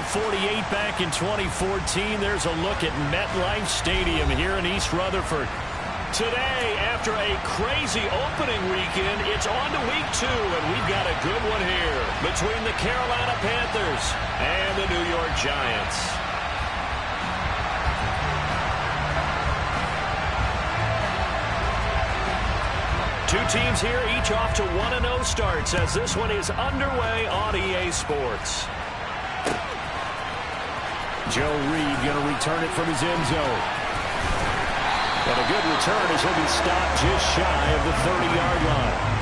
48 back in 2014. There's a look at MetLife Stadium here in East Rutherford. Today, after a crazy opening weekend, it's on to week 2, and we've got a good one here between the Carolina Panthers and the New York Giants. Two teams here, each off to 1-0 starts as this one is underway on EA Sports. Joe Reed going to return it from his end zone. And a good return as he'll be stopped just shy of the 30-yard line.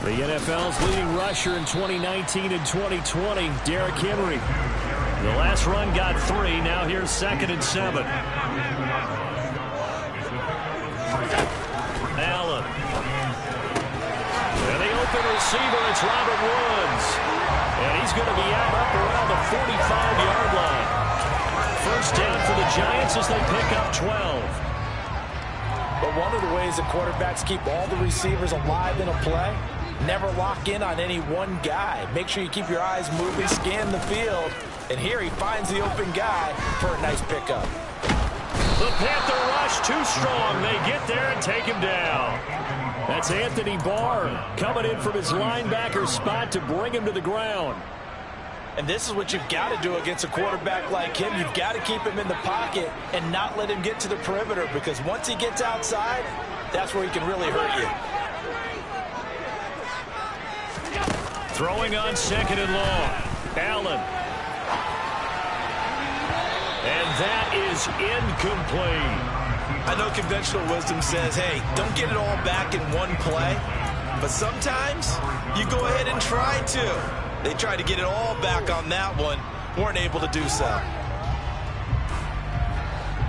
The NFL's leading rusher in 2019 and 2020, Derrick Henry. The last run got 3. Now here's 2nd and 7. Allen. And the open receiver, it's Robert Woods. And he's going to be out up around the 45-yard line. First down for the Giants as they pick up 12. But one of the ways that quarterbacks keep all the receivers alive in a play, never lock in on any one guy. Make sure you keep your eyes moving, scan the field. And here he finds the open guy for a nice pickup. The Panther rush too strong. They get there and take him down. That's Anthony Barr coming in from his linebacker spot to bring him to the ground. And this is what you've got to do against a quarterback like him. You've got to keep him in the pocket and not let him get to the perimeter, because once he gets outside, that's where he can really hurt you. Throwing on 2nd and long. Allen. And that is incomplete. I know conventional wisdom says, hey, don't get it all back in one play. But sometimes you go ahead and try to. They tried to get it all back on that one. Weren't able to do so.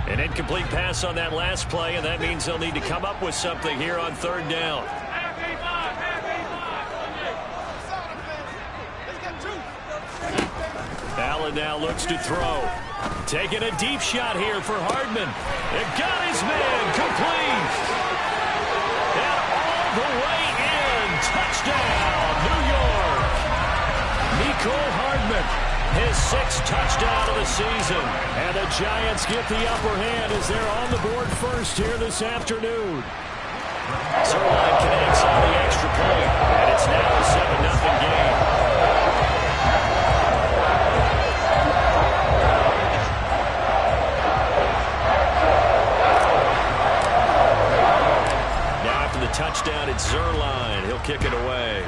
An incomplete pass on that last play, and that means they'll need to come up with something here on 3rd down. Allen now looks to throw. Taking a deep shot here for Hardman. It got his man complete. And all the way in. Touchdown, New York. Nicole Hardman, his 6th touchdown of the season. And the Giants get the upper hand as they're on the board first here this afternoon. Zerline connects on the extra point, and it's now a 7-0 game. Touchdown, it's Zerline. He'll kick it away.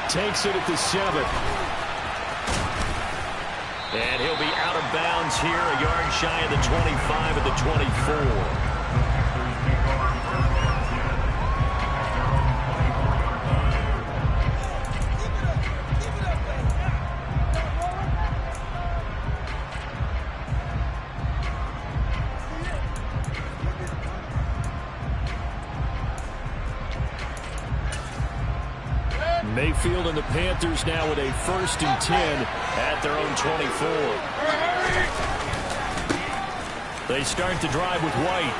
Takes it at the 7. And he'll be out of bounds here, a yard shy of the 25 at the 24. Mayfield and the Panthers now with a 1st and 10 at their own 24. They start the drive with White.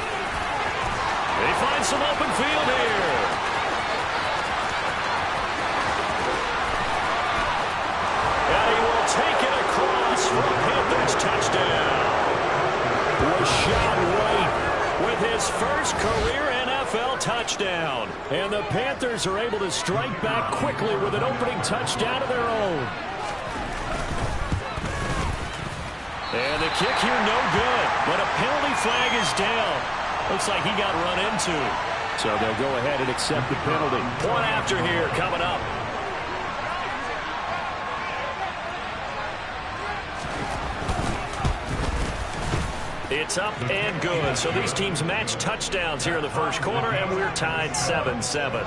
They find some open field here. And he will take it across for a Panthers touchdown. Rashad White with his first career NFL touchdown. And the Panthers are able to strike back quickly with an opening touchdown of their own. And the kick here no good, but a penalty flag is down. Looks like he got run into. So they'll go ahead and accept the penalty. Point after here coming up. It's up and good. So these teams match touchdowns here in the first quarter, and we're tied 7-7.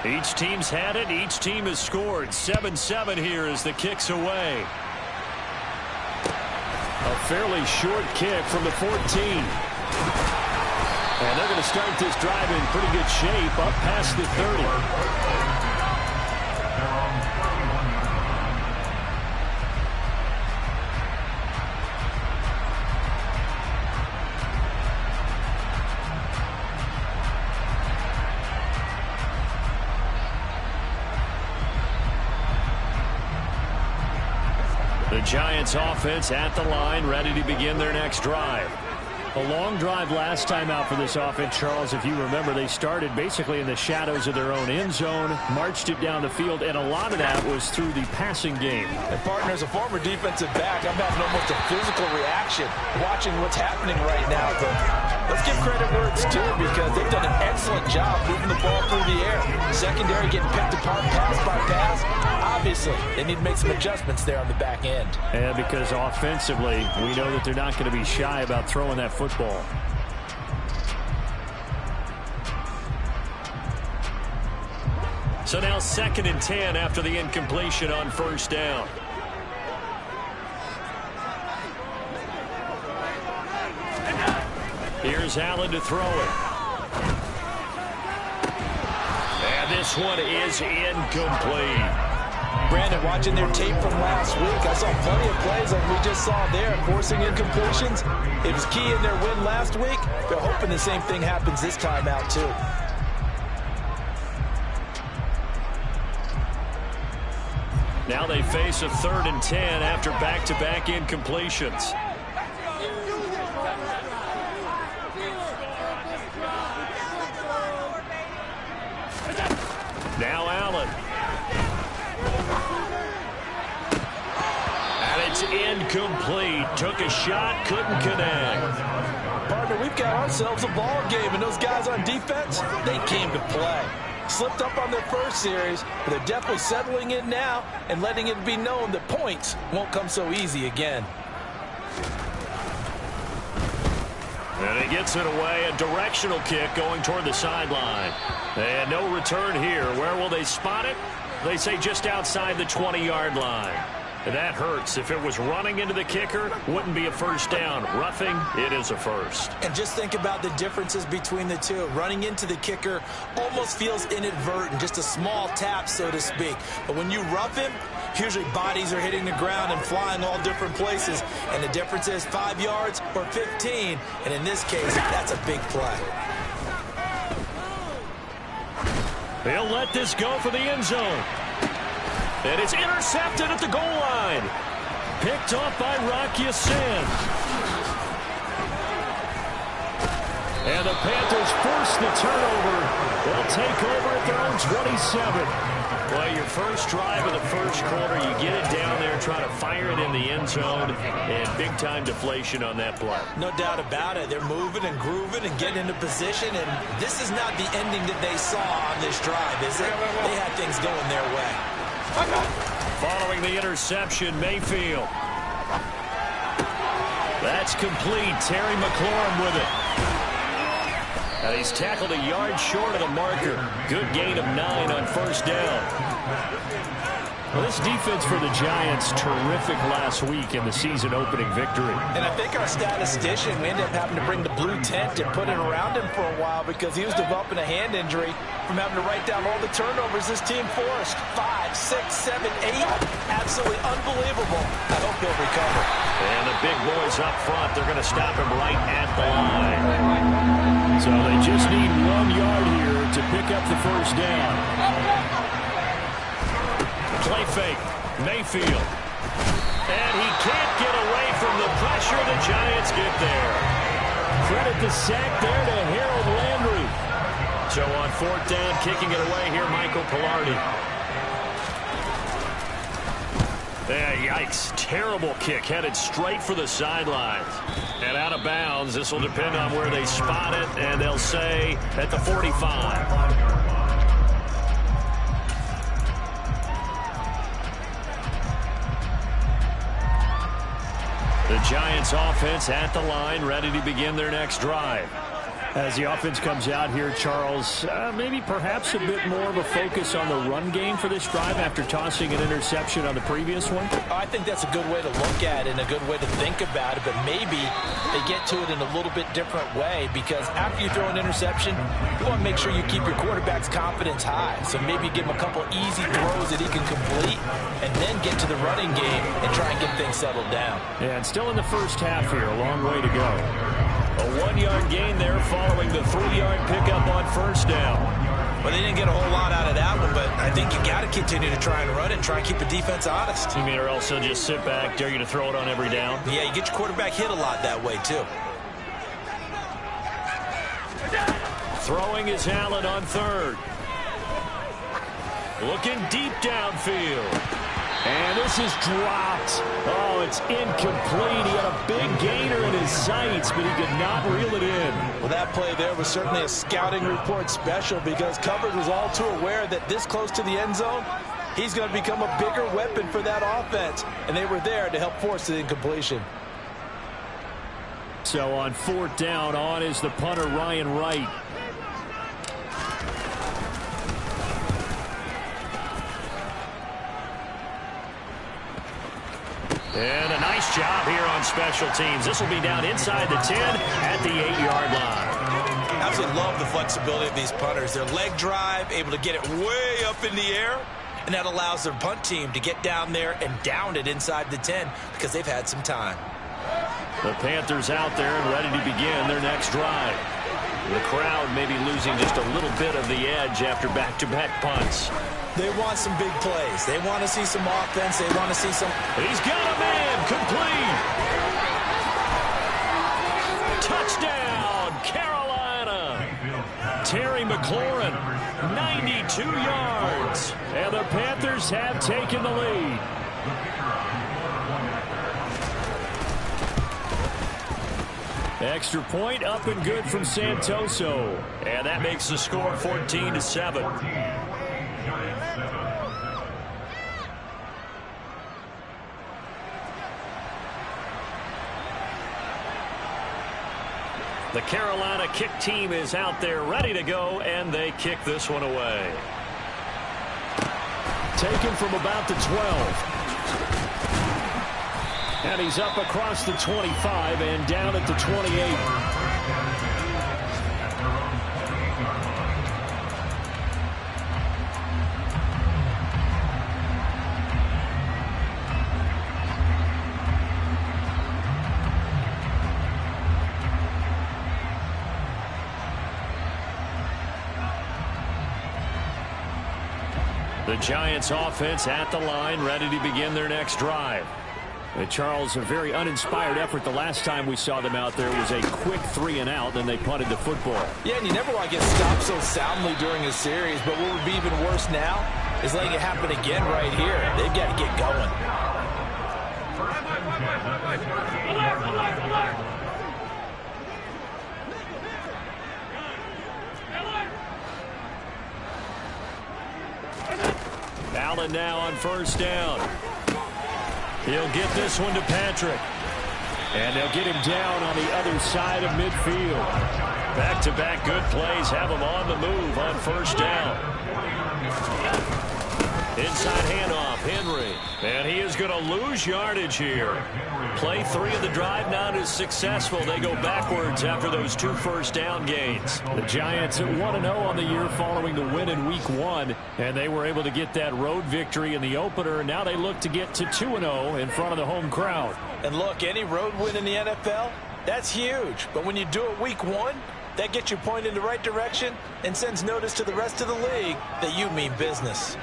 Each team's had it. Each team has scored. 7-7 here as the kick's away. A fairly short kick from the 14. And they're going to start this drive in pretty good shape up past the 30. The Giants offense at the line, ready to begin their next drive. A long drive last time out for this offense, Charles. If you remember, they started basically in the shadows of their own end zone, marched it down the field, and a lot of that was through the passing game. And partner, as a former defensive back, I'm having almost a physical reaction watching what's happening right now. But let's give credit where it's due because they've done an excellent job moving the ball through the air. Secondary getting picked apart pass by pass. Obviously, they need to make some adjustments there on the back end. And because offensively, we know that they're not going to be shy about throwing that football. So now 2nd and 10 after the incompletion on first down. Here's Allen to throw it. And this one is incomplete. Brandon, watching their tape from last week, I saw plenty of plays like we just saw there, forcing incompletions. It was key in their win last week. They're hoping the same thing happens this time out, too. Now they face a 3rd and 10 after back-to-back incompletions. Now Allen. And it's incomplete. Took a shot, couldn't connect. Partner, we've got ourselves a ball game, and those guys on defense, they came to play. Slipped up on their first series, but they're definitely settling in now and letting it be known that points won't come so easy again. And he gets it away, a directional kick going toward the sideline. And no return here. Where will they spot it? They say just outside the 20-yard line. That hurts. If it was running into the kicker, wouldn't be a first down. Roughing, it is a first. And just think about the differences between the two. Running into the kicker almost feels inadvertent, just a small tap, so to speak. But when you rough him, usually bodies are hitting the ground and flying all different places. And the difference is 5 yards or 15. And in this case, that's a big play. They'll let this go for the end zone. And it's intercepted at the goal line. Picked off by Rocky Sin. And the Panthers force the turnover. They'll take over at their own 27. Well, your first drive of the first quarter, you get it down there, try to fire it in the end zone, and big-time deflation on that play. No doubt about it. They're moving and grooving and getting into position, and this is not the ending that they saw on this drive, is it? They had things going their way. Following the interception, Mayfield. That's complete. Terry McLaurin with it. And he's tackled a yard short of the marker. Good gain of 9 on first down. Well, this defense for the Giants, terrific last week in the season-opening victory. And I think our statistician, we ended up having to bring the blue tent and put it around him for a while because he was developing a hand injury from having to write down all the turnovers this team forced. 5, 6, 7, 8. Absolutely unbelievable. I hope he'll recover. And the big boys up front, they're going to stop him right at the line. So they just need 1 yard here to pick up the first down. Play fake. Mayfield. And he can't get away from the pressure. The Giants get there. Credit the sack there to Harold Landry. So on 4th down, kicking it away here, Michael Pilardi. Yikes. Terrible kick. Headed straight for the sidelines. And out of bounds. This will depend on where they spot it. And they'll say at the 45. The Giants offense at the line, ready to begin their next drive. As the offense comes out here, Charles, maybe perhaps a bit more of a focus on the run game for this drive after tossing an interception on the previous one? I think that's a good way to look at it and a good way to think about it, but maybe they get to it in a little bit different way, because after you throw an interception, you want to make sure you keep your quarterback's confidence high. So maybe give him a couple easy throws that he can complete and then get to the running game and try and get things settled down. Yeah, and still in the first half here, a long way to go. A 1-yard gain there following the 3-yard pickup on first down. Well, they didn't get a whole lot out of that one, but I think you got to continue to try and run it and try and keep the defense honest. You mean, or else they'll just sit back, dare you to throw it on every down? Yeah, you get your quarterback hit a lot that way, too. Throwing is Allen on third. Looking deep downfield. And this is dropped. Oh, it's incomplete. He had a big gainer in his sights, but he could not reel it in. Well, that play there was certainly a scouting report special, because coverage was all too aware that this close to the end zone, he's going to become a bigger weapon for that offense. And they were there to help force the incompletion. So on fourth down, on is the punter, Ryan Wright. And a nice job here on special teams. This will be down inside the 10 at the 8-yard line. I absolutely love the flexibility of these punters. Their leg drive, able to get it way up in the air, and that allows their punt team to get down there and down it inside the 10 because they've had some time. The Panthers out there and ready to begin their next drive. The crowd maybe losing just a little bit of the edge after back-to-back punts. They want some big plays. They want to see some offense. They want to see some... He's got a man complete. Touchdown, Carolina. Terry McLaurin, 92 yards. And the Panthers have taken the lead. Extra point up and good from Santoso. And that makes the score 14-7. The Carolina kick team is out there ready to go, and they kick this one away. Taken from about the 12. And he's up across the 25 and down at the 28. The Giants offense at the line, ready to begin their next drive. Charles, a very uninspired effort the last time we saw them out there. Was a quick 3-and-out, then they punted the football. Yeah, and you never want to get stopped so soundly during a series, but what would be even worse now is letting it happen again right here. They've got to get going. Allen now on first down. He'll get this one to Patrick. And they'll get him down on the other side of midfield. Back-to-back good plays have him on the move on first down. Inside handoff, Henry. And he is going to lose yardage here. Play 3 of the drive not as successful. They go backwards after those 2 first-down gains. The Giants at 1-0 on the year following the win in Week 1. And they were able to get that road victory in the opener. And now they look to get to 2-0 in front of the home crowd. And look, any road win in the NFL, that's huge. But when you do it Week 1, that gets you pointed in the right direction and sends notice to the rest of the league that you mean business.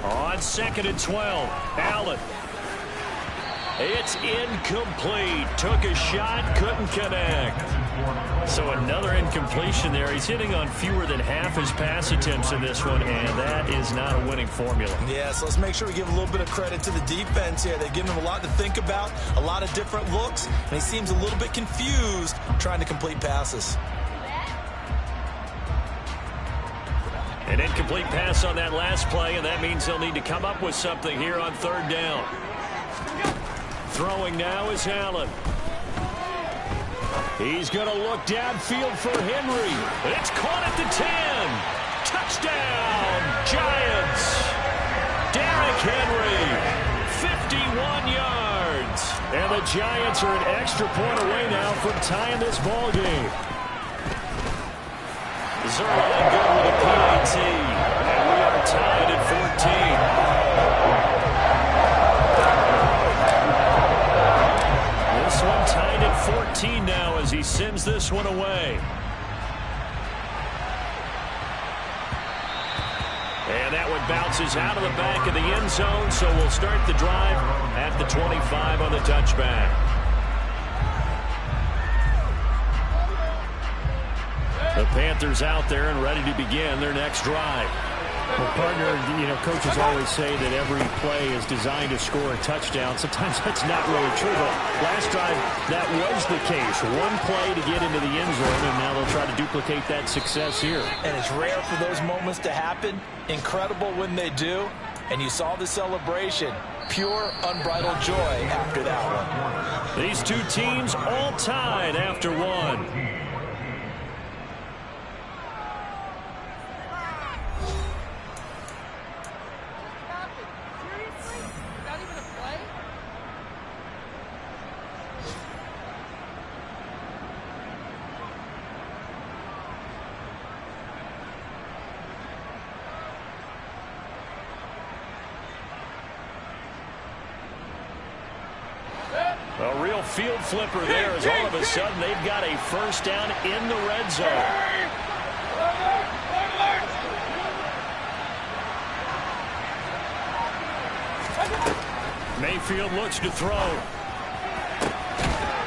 On 2nd and 12, Allen. It's incomplete. Took a shot, couldn't connect. So another incompletion there. He's hitting on fewer than half his pass attempts in this one, and that is not a winning formula. Yeah, so let's make sure we give a little bit of credit to the defense here. They've given him a lot to think about, a lot of different looks, and he seems a little bit confused trying to complete passes. An incomplete pass on that last play, and that means they'll need to come up with something here on third down. Throwing now is Allen. He's going to look downfield for Henry. It's caught at the 10. Touchdown, Giants. Derrick Henry, 51 yards. And the Giants are an extra point away now from tying this ball game. Zerline good with a PAT. And we are tied at 14. This one tied at 14 now as he sends this one away. And that one bounces out of the back of the end zone, so we'll start the drive at the 25 on the touchback. The Panthers out there and ready to begin their next drive. Well, partner, coaches always say that every play is designed to score a touchdown. Sometimes that's not really true, but last drive, that was the case. One play to get into the end zone, and now they'll try to duplicate that success here. And it's rare for those moments to happen. Incredible when they do. And you saw the celebration. Pure, unbridled joy after that one. These two teams all tied after one. A real field flipper there as all of a sudden they've got a first down in the red zone. Mayfield looks to throw.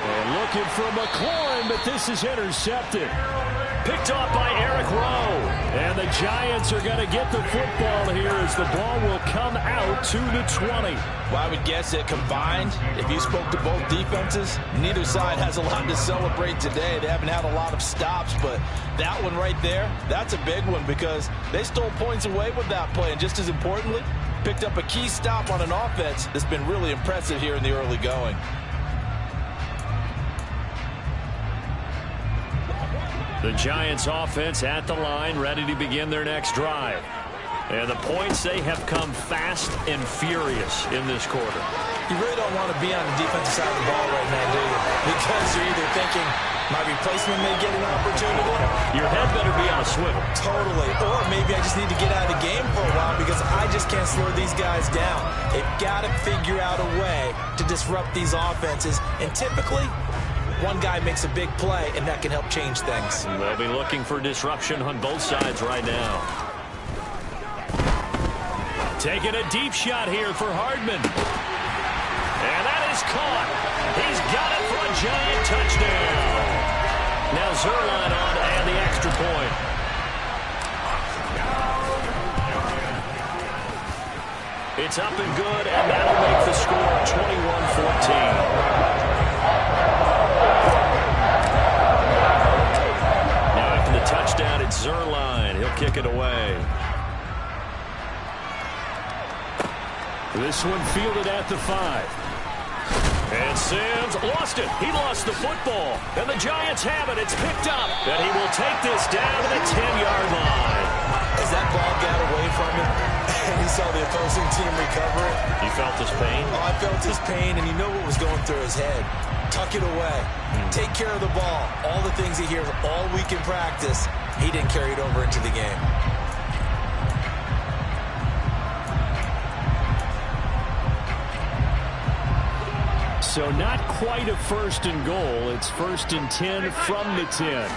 And looking for McLaurin, but this is intercepted. Picked off by Eric Rowe. And the Giants are going to get the football here as the ball will come out to the 20. Well, I would guess that combined, if you spoke to both defenses, neither side has a lot to celebrate today. They haven't had a lot of stops, but that one right there, that's a big one because they stole points away with that play. And just as importantly, picked up a key stop on an offense that's been really impressive here in the early going. The Giants offense at the line, ready to begin their next drive. And the points, they have come fast and furious in this quarter. You really don't want to be on the defensive side of the ball right now, do you? Because you're either thinking, my replacement may get an opportunity. Your head better be on a swivel. Totally. Or maybe I just need to get out of the game for a while because I just can't slow these guys down. They've got to figure out a way to disrupt these offenses. And typically, one guy makes a big play, and that can help change things. They'll be looking for disruption on both sides right now. Taking a deep shot here for Hardman. And that is caught. He's got it for a giant touchdown. Now Zerline on to add the extra point. It's up and good, and that'll make the score 21-14. Touchdown, it's Zerline. He'll kick it away. This one fielded at the 5. And Sims lost it. He lost the football. And the Giants have it. It's picked up. And he will take this down to the 10-yard line. As that ball got away from him, and he saw the opposing team recover it. You felt his pain? Oh, I felt his pain, and you know what was going through his head. Tuck it away. Take care of the ball. All the things he hears all week in practice, he didn't carry it over into the game. So not quite a first and goal. It's first and 10 from the 10.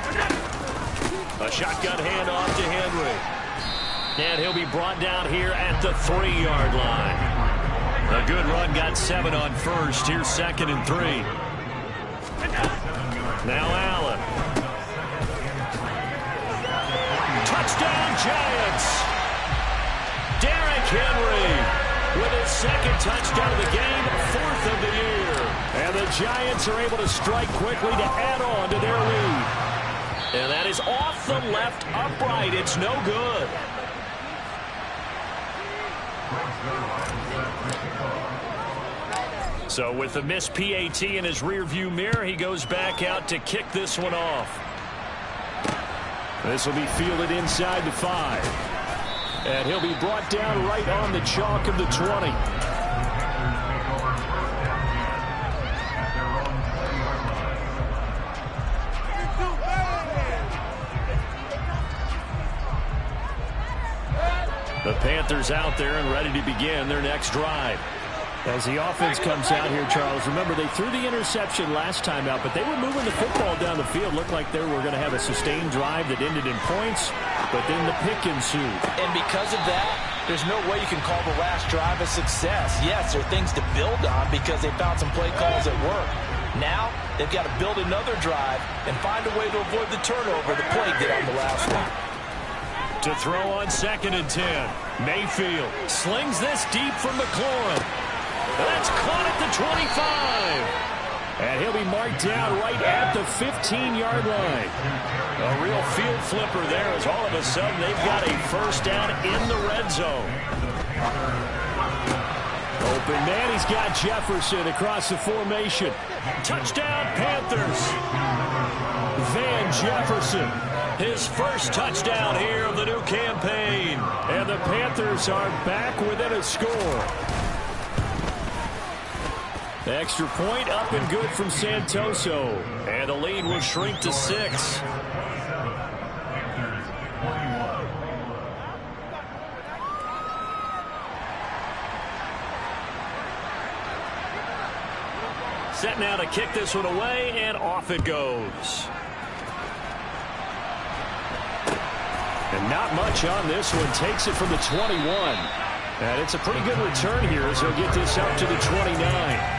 A shotgun handoff to Henry. And he'll be brought down here at the 3-yard line. A good run, got 7 on first. Here's 2nd and 3. Now Allen. Touchdown Giants. Derrick Henry with his 2nd touchdown of the game, 4th of the year. And the Giants are able to strike quickly to add on to their lead. And that is off the left upright. It's no good. So with the missed PAT in his rearview mirror, he goes back out to kick this one off. This will be fielded inside the 5. And he'll be brought down right on the chalk of the 20. The Panthers out there and ready to begin their next drive. As the offense comes out here, Charles, remember they threw the interception last time out, but they were moving the football down the field. Looked like they were going to have a sustained drive that ended in points, but then the pick ensued. And because of that, there's no way you can call the last drive a success. Yes, there are things to build on because they found some play calls that work. Now, they've got to build another drive and find a way to avoid the turnover the play did on the last one. To throw on 2nd and 10. Mayfield slings this deep from McLaurin. That's caught at the 25. And he'll be marked down right at the 15-yard line. A real field flipper there as all of a sudden they've got a first down in the red zone. Open man, he's got Jefferson across the formation. Touchdown, Panthers. Van Jefferson, his first touchdown here of the new campaign. And the Panthers are back within a score. The extra point up and good from Santoso. And the lead will shrink to 6. Set now to kick this one away, and off it goes. And not much on this one. Takes it from the 21. And it's a pretty good return here as he'll get this up to the 29.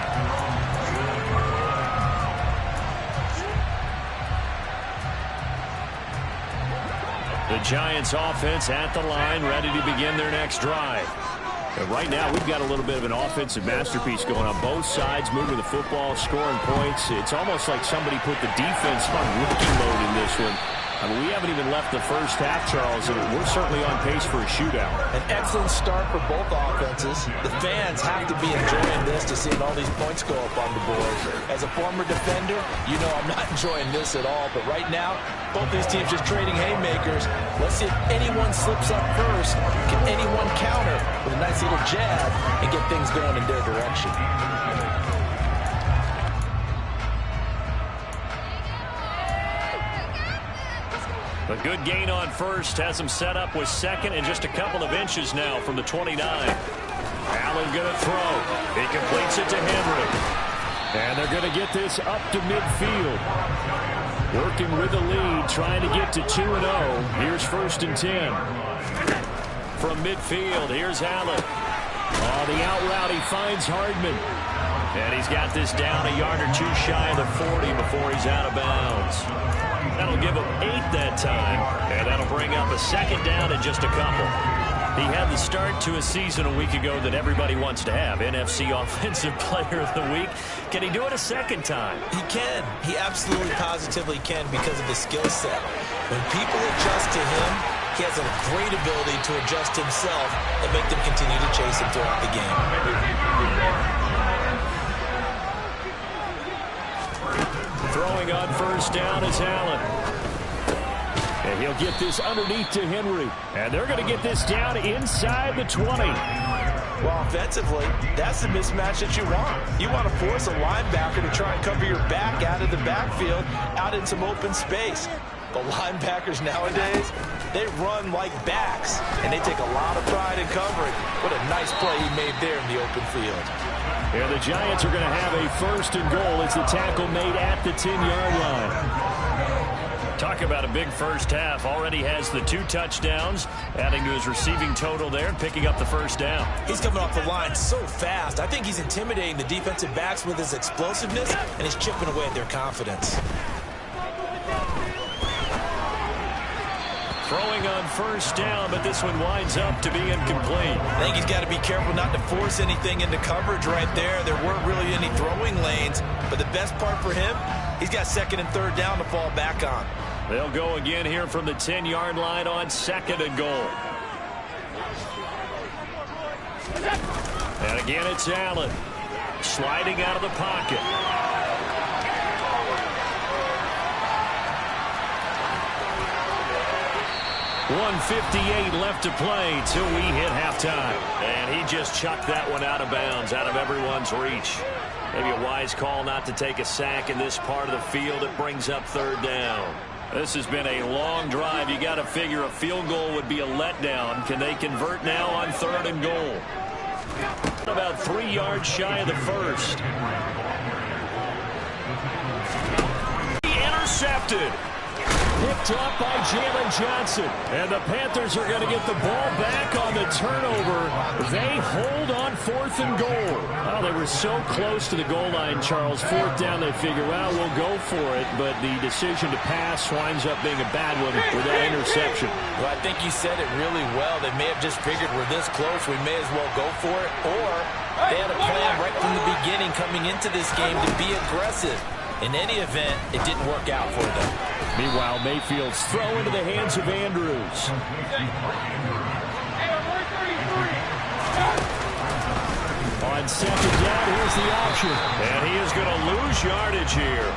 The Giants offense at the line, ready to begin their next drive. And right now, we've got a little bit of an offensive masterpiece going on both sides, moving the football, scoring points. It's almost like somebody put the defense on rookie mode in this one. I mean, we haven't even left the first half, Charles, and we're certainly on pace for a shootout. An excellent start for both offenses. The fans have to be enjoying this to seeing all these points go up on the board. As a former defender, you know I'm not enjoying this at all. But right now, both these teams just trading haymakers. Let's see if anyone slips up first. Can anyone counter with a nice little jab and get things going in their direction? A good gain on first has him set up with 2nd and just a couple of inches now from the 29. Allen going to throw. He completes it to Henry. And they're going to get this up to midfield. Working with the lead, trying to get to 2-0. Here's 1st and 10. From midfield, here's Allen. Oh, the out route, he finds Hardman. And he's got this down a yard or two shy of the 40 before he's out of bounds. That'll give him 8 that time, and that'll bring up a 2nd down and just a couple. He had the start to a season a week ago that everybody wants to have, NFC Offensive Player of the Week. Can he do it a second time? He can. He absolutely positively can because of his skill set. When people adjust to him, he has a great ability to adjust himself and make them continue to chase him throughout the game. Throwing on 1st down is Allen. And he'll get this underneath to Henry. And they're going to get this down inside the 20. Well, offensively, that's the mismatch that you want. You want to force a linebacker to try and cover your back out of the backfield, out in some open space. The linebackers nowadays, they run like backs, and they take a lot of pride in covering. What a nice play he made there in the open field. And the Giants are going to have a 1st and goal as the tackle made at the 10-yard line. Talk about a big first half. Already has the 2 touchdowns, adding to his receiving total there and picking up the 1st down. He's coming off the line so fast. I think he's intimidating the defensive backs with his explosiveness, and he's chipping away at their confidence. Throwing on 1st down, but this one winds up to be incomplete. I think he's got to be careful not to force anything into coverage right there. There weren't really any throwing lanes, but the best part for him, he's got 2nd and 3rd down to fall back on. They'll go again here from the 10-yard line on 2nd and goal. And again, it's Allen. Sliding out of the pocket. .158 left to play till we hit halftime. And he just chucked that one out of bounds, out of everyone's reach. Maybe a wise call not to take a sack in this part of the field. It brings up third down. This has been a long drive. You got to figure a field goal would be a letdown. Can they convert now on third and goal? About 3 yards shy of the first. Intercepted. Picked up by Jalen Johnson. And the Panthers are going to get the ball back on the turnover. They hold on fourth and goal. Well, they were so close to the goal line, Charles. Fourth down, they figure, well, we'll go for it. But the decision to pass winds up being a bad one with that interception. Well, I think you said it really well. They may have just figured we're this close, we may as well go for it. Or they had a plan right from the beginning coming into this game to be aggressive. In any event, it didn't work out for them. Meanwhile, Mayfield's throw into the hands of Andrews. On second down, here's the option. And he is going to lose yardage here.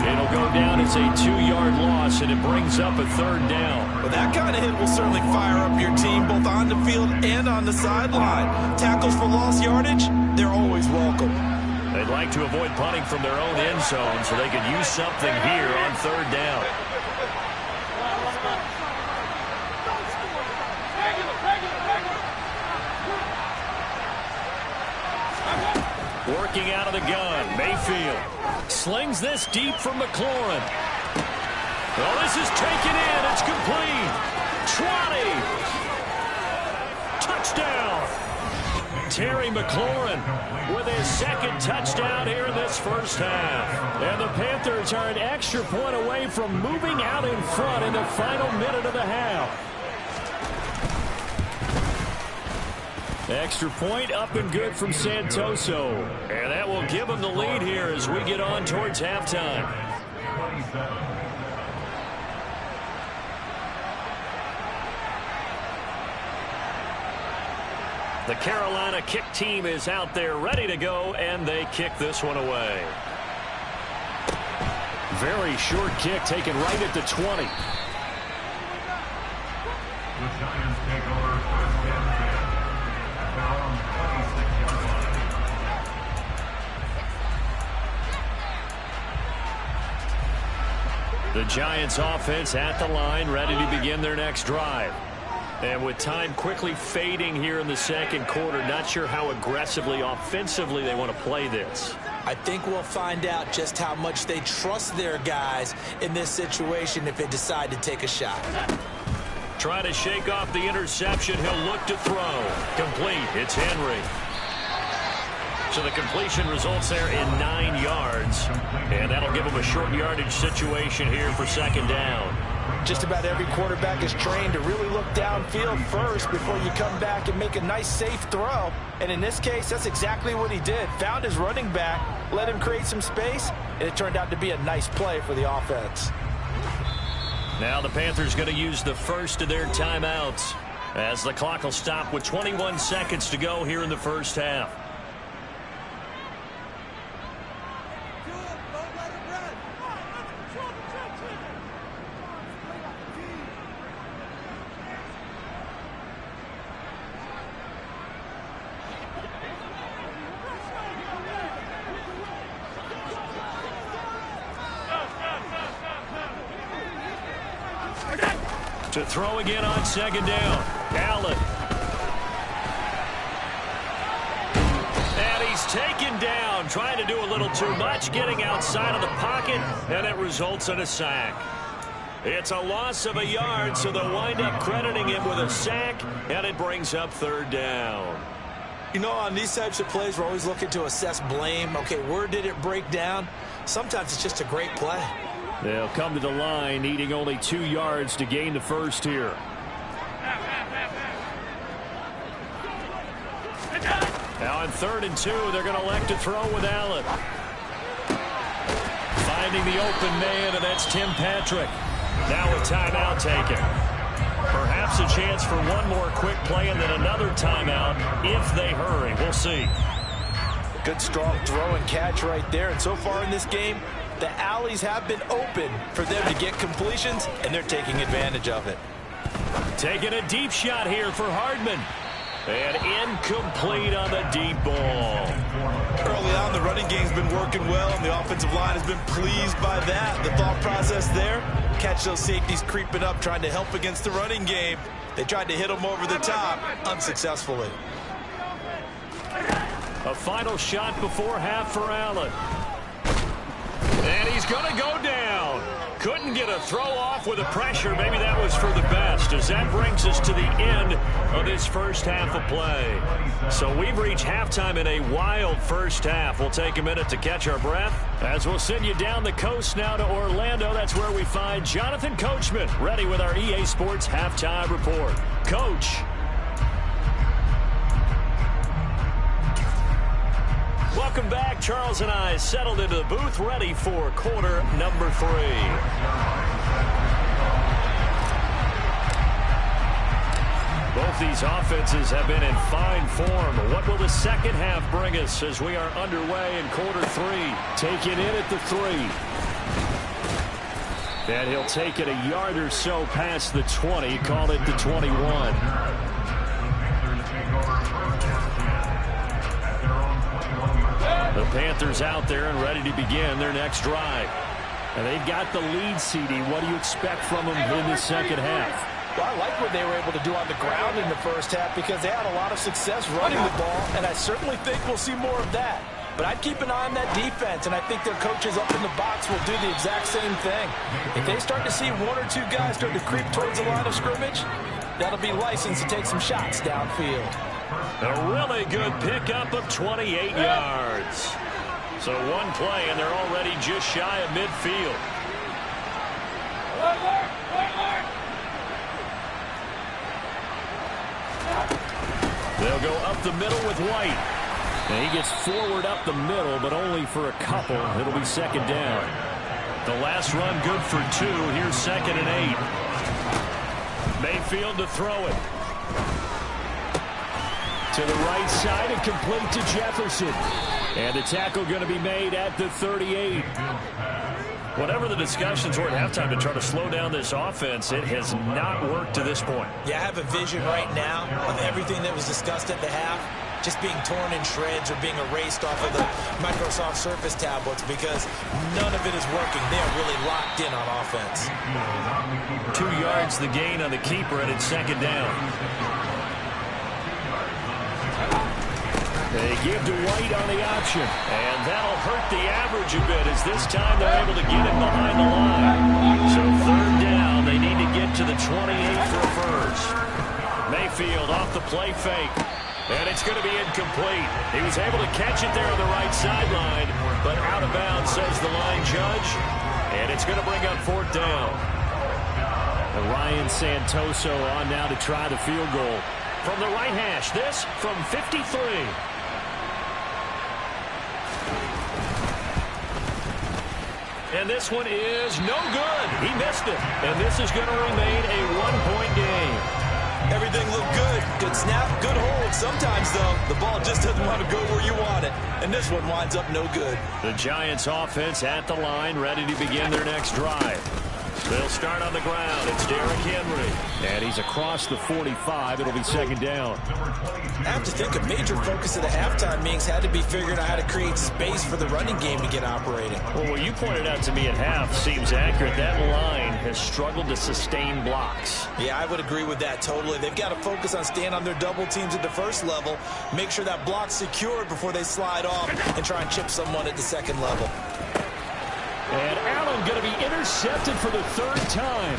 It'll go down as a 2-yard loss, and it brings up a third down. Well, that kind of hit will certainly fire up your team, both on the field and on the sideline. Tackles for lost yardage, they're always welcome. They'd like to avoid punting from their own end zone so they could use something here on third down. Working out of the gun, Mayfield slings this deep from McLaurin. Well, this is taken in. It's complete. 20. Touchdown. Terry McLaurin with his second touchdown here in this first half. And the Panthers are an extra point away from moving out in front in the final minute of the half. Extra point up and good from Santoso. And that will give them the lead here as we get on towards halftime. The Carolina kick team is out there ready to go, and they kick this one away. Very short kick taken right at the 20. The Giants offense at the line, ready to begin their next drive. And with time quickly fading here in the second quarter, not sure how aggressively, offensively they want to play this. I think we'll find out just how much they trust their guys in this situation if they decide to take a shot. Trying to shake off the interception. He'll look to throw. Complete. It's Henry. So the completion results there in 9 yards. And that'll give him a short yardage situation here for second down. Just about every quarterback is trained to really look downfield first before you come back and make a nice, safe throw. And in this case, that's exactly what he did. Found his running back, let him create some space, and it turned out to be a nice play for the offense. Now the Panthers going to use the first of their timeouts as the clock will stop with 21 seconds to go here in the first half. To throw again on second down. Allen. And he's taken down, trying to do a little too much, getting outside of the pocket, and it results in a sack. It's a loss of a yard, so they'll wind up crediting him with a sack, and it brings up third down. You know, on these types of plays, we're always looking to assess blame. Okay, where did it break down? Sometimes it's just a great play. They'll come to the line, needing only 2 yards to gain the first here. Now on 3rd and 2, they're going to elect to throw with Allen. Finding the open man, and that's Tim Patrick. Now a timeout taken. Perhaps perhaps a chance for one more quick play and then another timeout if they hurry. We'll see. Good, strong throw and catch right there. And so far in this game, the alleys have been open for them to get completions, and they're taking advantage of it. Taking a deep shot here for Hardman. And incomplete on the deep ball. Early on, the running game's been working well, and the offensive line has been pleased by that. The thought process there, catch those safeties creeping up, trying to help against the running game. They tried to hit them over the top, unsuccessfully. A final shot before half for Allen. And he's going to go down. Couldn't get a throw off with the pressure. Maybe that was for the best, as that brings us to the end of this first half of play. So we've reached halftime in a wild first half. We'll take a minute to catch our breath as we'll send you down the coast now to Orlando. That's where we find Jonathan Coachman ready with our EA Sports Halftime Report. Coach. Welcome back. Charles and I settled into the booth, ready for quarter number 3. Both these offenses have been in fine form. What will the second half bring us as we are underway in quarter 3? Taken in at the 3. And he'll take it a yard or so past the 20. Call it the 21. The Panthers out there and ready to begin their next drive. And they've got the lead, CD. What do you expect from them in the second half? Well, I like what they were able to do on the ground in the first half because they had a lot of success running the ball, and I certainly think we'll see more of that. But I'd keep an eye on that defense, and I think their coaches up in the box will do the exact same thing. If they start to see 1 or 2 guys start to creep towards the line of scrimmage, that'll be license to take some shots downfield. A really good pickup of 28 yards. So one play, and they're already just shy of midfield. They'll go up the middle with White. And he gets forward up the middle, but only for a couple. It'll be second down. The last run good for 2. Here's 2nd and 8. Mayfield to throw it. To the right side and complete to Jefferson. And the tackle going to be made at the 38. Whatever the discussions were at halftime to try to slow down this offense, it has not worked to this point. Yeah, I have a vision right now of everything that was discussed at the half just being torn in shreds or being erased off of the Microsoft Surface tablets because none of it is working. They are really locked in on offense. 2 yards the gain on the keeper, and it's second down. They give to White on the option, and that'll hurt the average a bit as this time they're able to get him behind the line. So third down, they need to get to the 28 for a first. Mayfield off the play fake, and it's going to be incomplete. He was able to catch it there on the right sideline, but out of bounds, says the line judge, and it's going to bring up 4th down. And Ryan Santoso on now to try the field goal. From the right hash, this from 53. And this one is no good. He missed it. And this is going to remain a 1-point game. Everything looked good. Good snap, good hold. Sometimes, though, the ball just doesn't want to go where you want it. And this one winds up no good. The Giants offense at the line, ready to begin their next drive. They'll start on the ground. It's Derrick Henry. And he's across the 45. It'll be second down. I have to think a major focus of the halftime meetings had to be figuring out how to create space for the running game to get operating. Well, what you pointed out to me at half seems accurate. That line has struggled to sustain blocks. Yeah, I would agree with that totally. They've got to focus on staying on their double teams at the first level, make sure that block's secured before they slide off and try and chip someone at the second level. And Allen going to be intercepted for the 3rd time.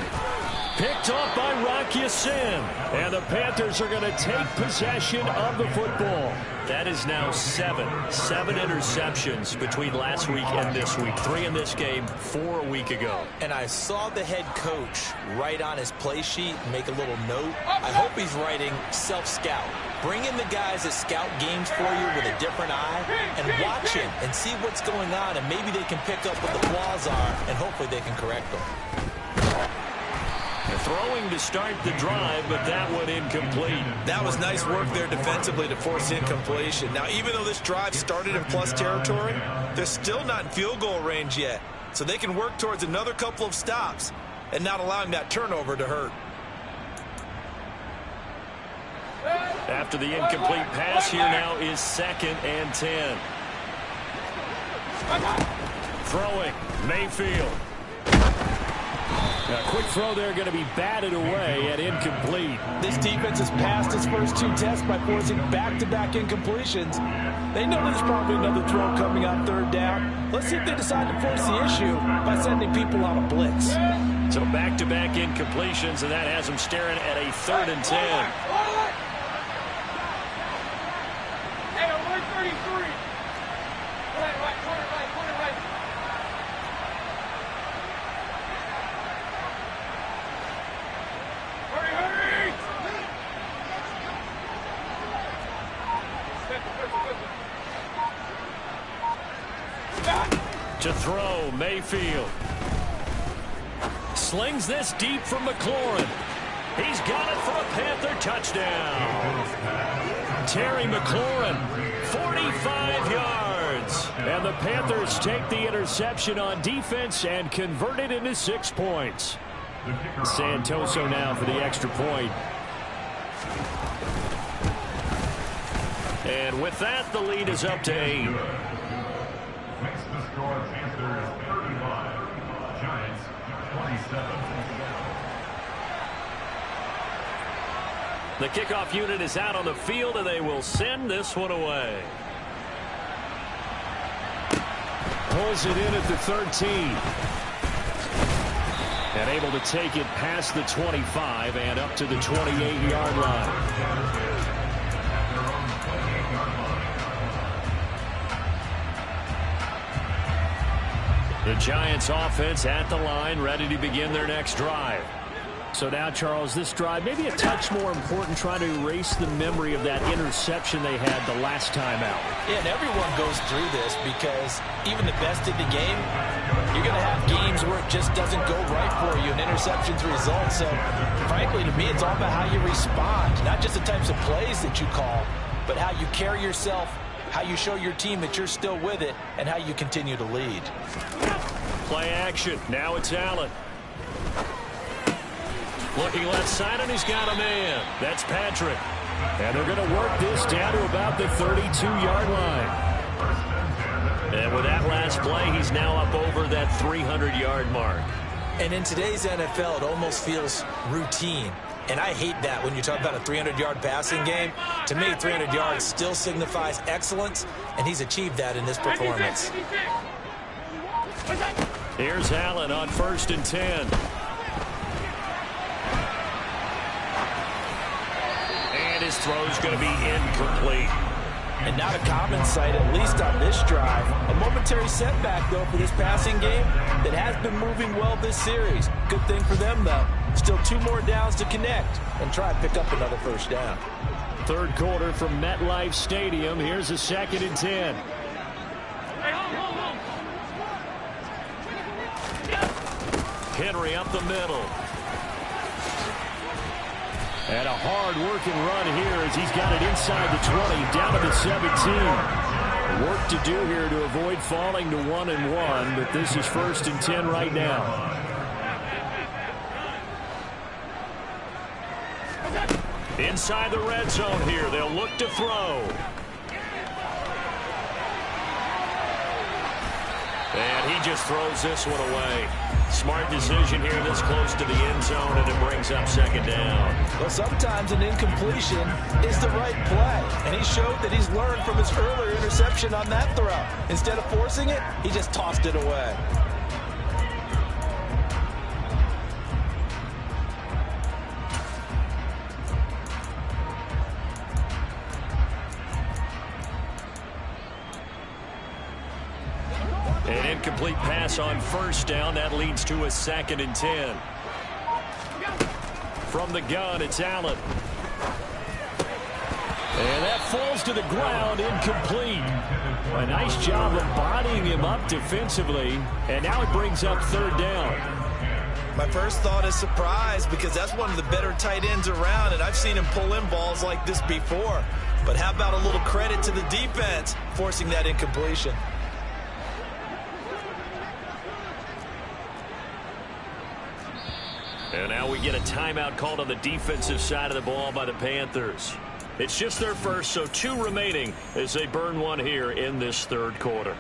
Picked off by Rock Ya-Sin. And the Panthers are going to take possession of the football. That is now 7 interceptions between last week and this week. 3 in this game, 4 a week ago. And I saw the head coach write on his play sheet, make a little note. I hope he's writing self-scout. Bring in the guys that scout games for you with a different eye and watch him and see what's going on, and maybe they can pick up what the flaws are, and hopefully they can correct them. throwing to start the drive, but that one incomplete. That was nice work there defensively to force incompletion. Now, even though this drive started in plus territory, they're still not in field goal range yet. So they can work towards another couple of stops and not allowing that turnover to hurt. After the incomplete pass, here now is 2nd and 10. Throwing, Mayfield. A quick throw there, going to be batted away at incomplete. This defense has passed its first 2 tests by forcing back-to-back incompletions. They know there's probably another throw coming on 3rd down. Let's see if they decide to force the issue by sending people on a blitz. So back-to-back incompletions, and that has them staring at a 3rd and 10. To throw, Mayfield. Slings this deep from McLaurin. He's got it for a Panther touchdown. Terry McLaurin, 45 yards. And the Panthers take the interception on defense and convert it into 6 points. Santoso now for the extra point. And with that, the lead is up to 8. Panthers 35, Giants 27. The kickoff unit is out on the field, and they will send this one away. Pulls it in at the 13. And able to take it past the 25 and up to the 28-yard line. The Giants offense at the line, ready to begin their next drive. So now, Charles, this drive maybe a touch more important, trying to erase the memory of that interception they had the last time out. Yeah, and everyone goes through this because even the best in the game, you're going to have games where it just doesn't go right for you, and interceptions result. So, frankly, to me, it's all about how you respond, not just the types of plays that you call, but how you carry yourself, how you show your team that you're still with it, and how you continue to lead. Play action. Now it's Allen. Looking left side, and he's got a man. That's Patrick. And they're going to work this down to about the 32-yard line. And with that last play, he's now up over that 300-yard mark. And in today's NFL, it almost feels routine. And I hate that when you talk about a 300-yard passing game. To me, 300 yards still signifies excellence, and he's achieved that in this performance. Here's Allen on 1st and 10. And his throw's going to be incomplete. And not a common sight, at least on this drive. A momentary setback, though, for this passing game that has been moving well this series. Good thing for them, though. Still 2 more downs to connect and try and pick up another 1st down. 3rd quarter from MetLife Stadium. Here's a 2nd and 10. Henry up the middle. And a hard-working run here as he's got it inside the 20, down to the 17. Work to do here to avoid falling to 1-1, but this is 1st and 10 right now. Inside the red zone here, they'll look to throw. And he just throws this one away. Smart decision here this close to the end zone, and it brings up 2nd down. Well, sometimes an incompletion is the right play, and he showed that he's learned from his earlier interception on that throw. Instead of forcing it, he just tossed it away. An incomplete pass on 1st down. That leads to a 2nd and 10. From the gun, it's Allen. And that falls to the ground, incomplete. A nice job of bodying him up defensively. And now it brings up 3rd down. My first thought is surprise because that's one of the better tight ends around, and I've seen him pull in balls like this before. But how about a little credit to the defense forcing that incompletion? And now we get a timeout called on the defensive side of the ball by the Panthers. It's just their first, so 2 remaining as they burn one here in this third quarter.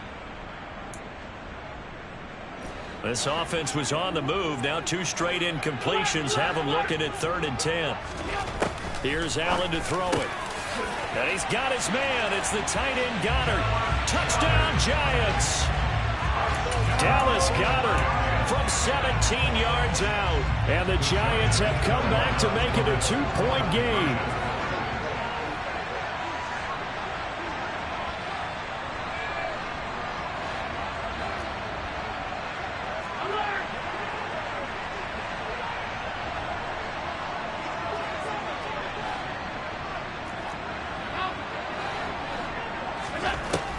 This offense was on the move. Now 2 straight incompletions have them looking at 3rd and 10. Here's Allen to throw it. And he's got his man. It's the tight end Goddard. Touchdown, Giants. Dallas Goddard from 17 yards out. And the Giants have come back to make it a 2-point game.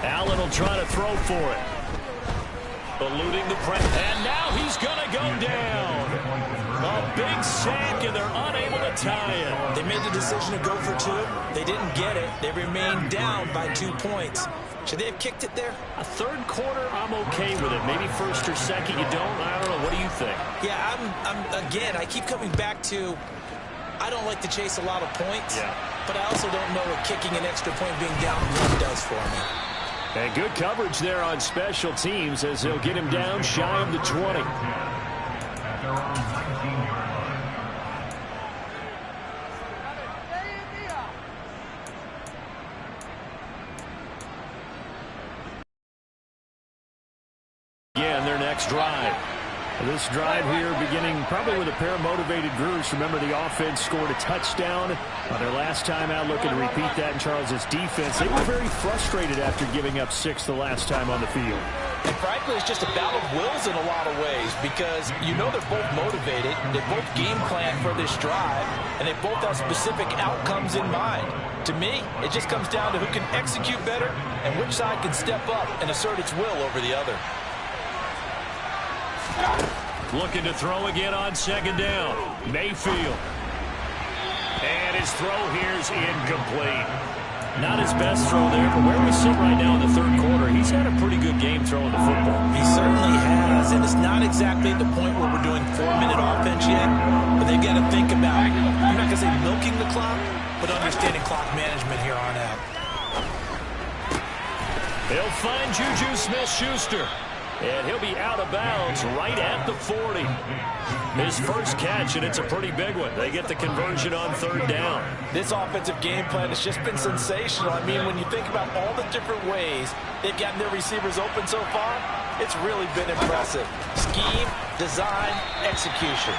Allen will try to throw for it. Eluding the press. And now he's going to go down. A big sack, and they're unable to tie it. They made the decision to go for 2. They didn't get it. They remained down by 2 points. Should they have kicked it there? A third quarter, I'm okay with it. Maybe first or second, you don't. I don't know. What do you think? Yeah, again, I keep coming back to I don't like to chase a lot of points, but I also don't know what kicking an extra point being down 1 does for me. And good coverage there on special teams as they'll get him down shy of the 20. At their own 19-yard line. Again, their next drive. This drive here beginning probably with a pair of motivated Groups. Remember, the offense scored a touchdown on their last time out, looking to repeat that in Charles' defense. They were very frustrated after giving up 6 the last time on the field. And frankly, it's just a battle of wills in a lot of ways because you know they're both motivated, they both game plan for this drive, and they both have specific outcomes in mind. To me, it just comes down to who can execute better and which side can step up and assert its will over the other. Looking to throw again on 2nd down. Mayfield. And his throw here's incomplete. Not his best throw there, but where we sit right now in the third quarter, he's had a pretty good game throwing the football. He certainly has, and it's not exactly at the point where we're doing 4-minute offense yet, but they've got to think about, I'm not going to say milking the clock, but understanding clock management here on out. They'll find Juju Smith-Schuster. And he'll be out of bounds right at the 40. His first catch, and it's a pretty big one. They get the conversion on 3rd down. This offensive game plan has just been sensational. I mean, when you think about all the different ways they've gotten their receivers open so far, it's really been impressive. Scheme, design, execution.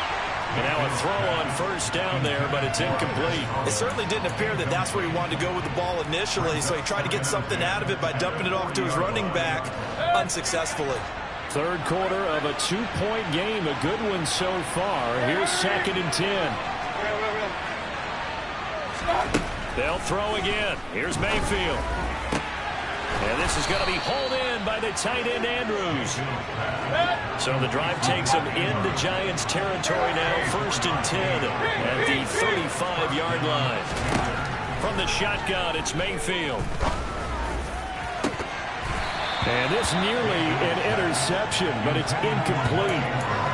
And now a throw on 1st down there, but it's incomplete. It certainly didn't appear that that's where he wanted to go with the ball initially, so he tried to get something out of it by dumping it off to his running back unsuccessfully. Third quarter of a 2-point game, a good one so far. Here's 2nd and 10. They'll throw again. Here's Mayfield. And this is going to be hauled in by the tight end Andrews. So the drive takes them into Giants territory now. 1st and 10 at the 35-yard line. From the shotgun, it's Mayfield. And this nearly an interception, but it's incomplete.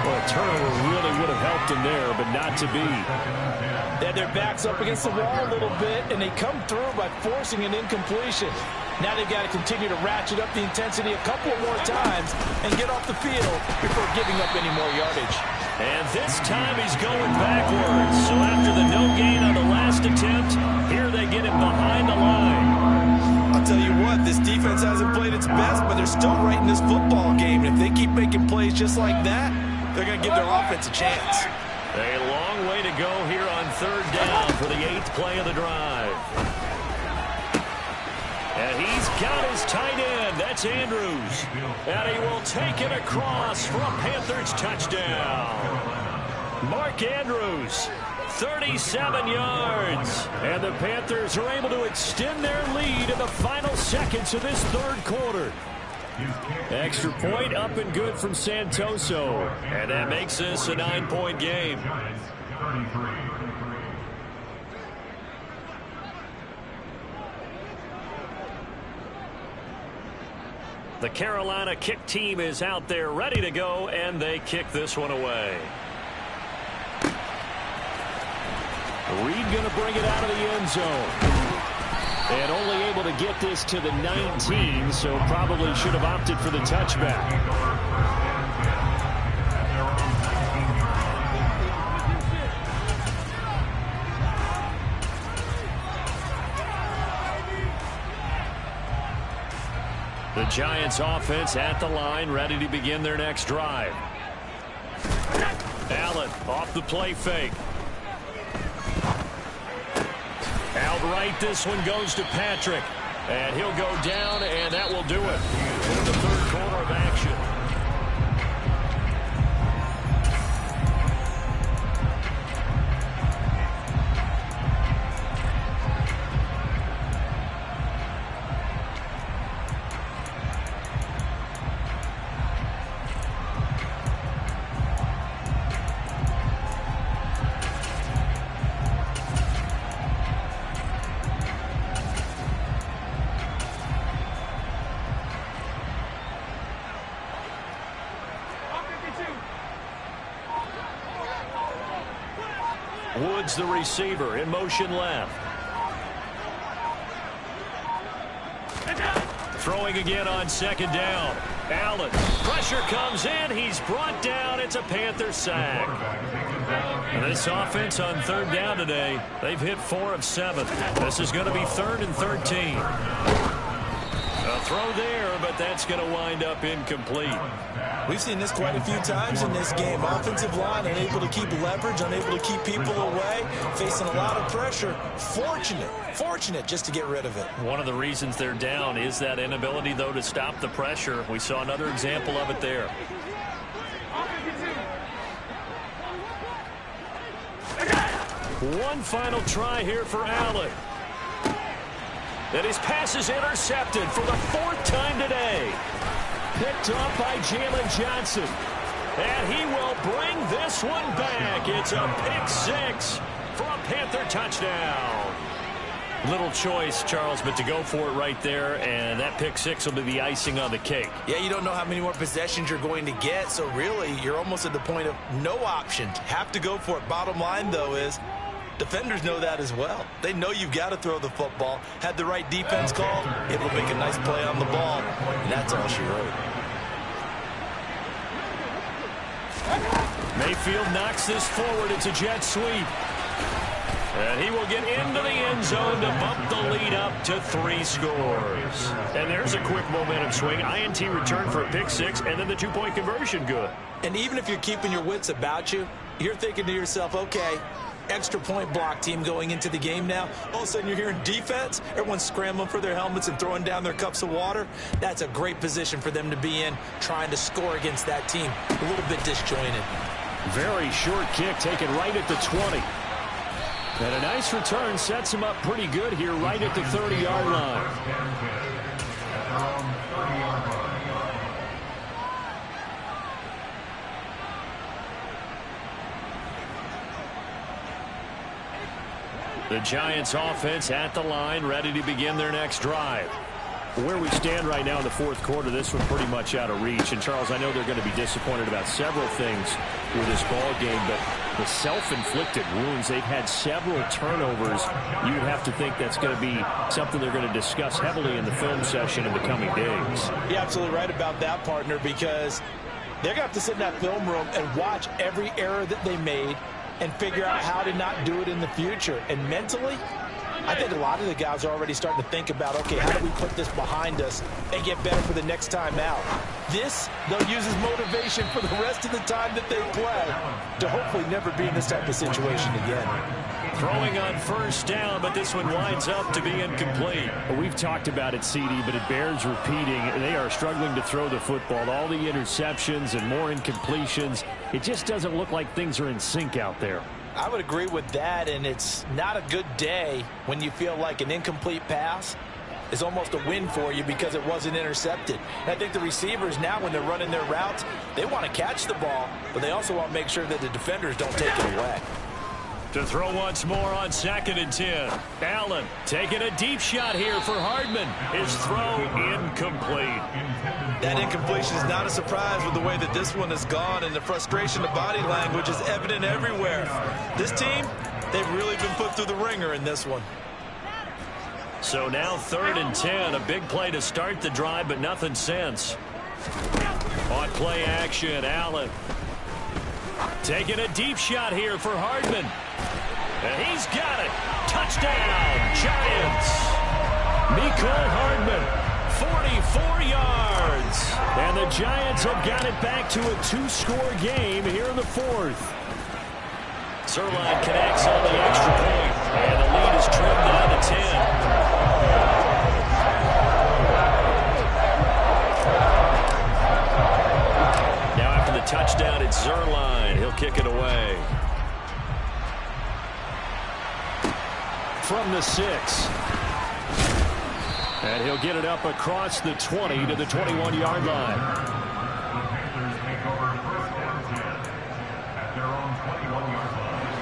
Well, a turnover really would have helped him there, but not to be. They had their backs up against the wall a little bit, and they come through by forcing an incompletion. Now they've got to continue to ratchet up the intensity a couple more times and get off the field before giving up any more yardage. And this time he's going backwards. So after the no gain on the last attempt, here they get him behind the line. I'll tell you what, this defense hasn't played its best, but they're still right in this football game. And if they keep making plays just like that, they're going to give their offense a chance. A long way to go here on 3rd down for the 8th play of the drive. And he's got his tight end. That's Andrews. And he will take it across for a Panthers touchdown. Mark Andrews, 37 yards. And the Panthers are able to extend their lead in the final seconds of this third quarter. Extra point up and good from Santoso. And that makes this a 9-point game. Giants, 33. The Carolina kick team is out there ready to go, and they kick this one away. Reed going to bring it out of the end zone. And only able to get this to the 19, so probably should have opted for the touchback. The Giants offense at the line, ready to begin their next drive. Allen off the play fake. Outright, this one goes to Patrick. And he'll go down, and that will do it. Into the third quarter of action. Woods, the receiver, in motion left. Throwing again on second down. Allen. Pressure comes in. He's brought down. It's a Panther sack. And this offense on third down today, they've hit 4 of 7. This is going to be 3rd and 13. A throw there, but that's going to wind up incomplete. We've seen this quite a few times in this game. Offensive line unable to keep leverage, unable to keep people away, facing a lot of pressure. Fortunate just to get rid of it. One of the reasons they're down is that inability, though, to stop the pressure. We saw another example of it there. One final try here for Allen. And his pass is intercepted for the 4th time today. Picked off by Jalen Johnson. And he will bring this one back. It's a pick 6 for a Panther touchdown. Little choice, Charles, but to go for it right there, and that pick 6 will be the icing on the cake. Yeah, you don't know how many more possessions you're going to get, so really you're almost at the point of no options. Have to go for it. Bottom line, though, is defenders know that as well. They know you've got to throw the football. Had the right defense called, able to make a nice play on the ball, and that's all she wrote. Mayfield knocks this forward. It's a jet sweep. And he will get into the end zone to bump the lead up to 3 scores. And there's a quick momentum swing. INT return for a pick 6, and then the 2-point conversion good. And even if you're keeping your wits about you, you're thinking to yourself, okay, extra point block team going into the game now. All of a sudden you're hearing defense. Everyone's scrambling for their helmets and throwing down their cups of water. That's a great position for them to be in, trying to score against that team. A little bit disjointed. Very short kick taken right at the 20. And a nice return sets him up pretty good here right at the 30-yard line. The Giants offense at the line, ready to begin their next drive. Where we stand right now in the 4th quarter, this one pretty much out of reach. And, Charles, I know they're going to be disappointed about several things with this ball game, but the self-inflicted wounds, they've had several turnovers. You'd have to think that's going to be something they're going to discuss heavily in the film session in the coming days. You're absolutely right about that, partner, because they're going to have to sit in that film room and watch every error that they made and figure out how to not do it in the future. And mentally, I think a lot of the guys are already starting to think about, okay, how do we put this behind us and get better for the next time out? This, they'll use as motivation for the rest of the time that they play to hopefully never be in this type of situation again. Throwing on 1st down, but this one winds up to be incomplete. We've talked about it, CD, but it bears repeating. They are struggling to throw the football. All the interceptions and more incompletions. It just doesn't look like things are in sync out there. I would agree with that, and it's not a good day when you feel like an incomplete pass is almost a win for you because it wasn't intercepted. And I think the receivers now, when they're running their routes, they want to catch the ball, but they also want to make sure that the defenders don't take it away. To throw once more on 2nd and 10. Allen taking a deep shot here for Hardman. His throw incomplete. That incompletion is not a surprise with the way that this one has gone, and the frustration of body language is evident everywhere. This team, they've really been put through the ringer in this one. So now 3rd and 10. A big play to start the drive, but nothing since. On play action, Allen taking a deep shot here for Hardman. And he's got it. Touchdown, Giants. Mecole Hardman, 44 yards. And the Giants have got it back to a 2-score game here in the 4th. Zuerlein connects on the extra point. And the lead is trimmed down to 10. Now after the touchdown, it's Zuerlein. He'll kick it away. From the 6. And he'll get it up across the 20 to the 21-yard line.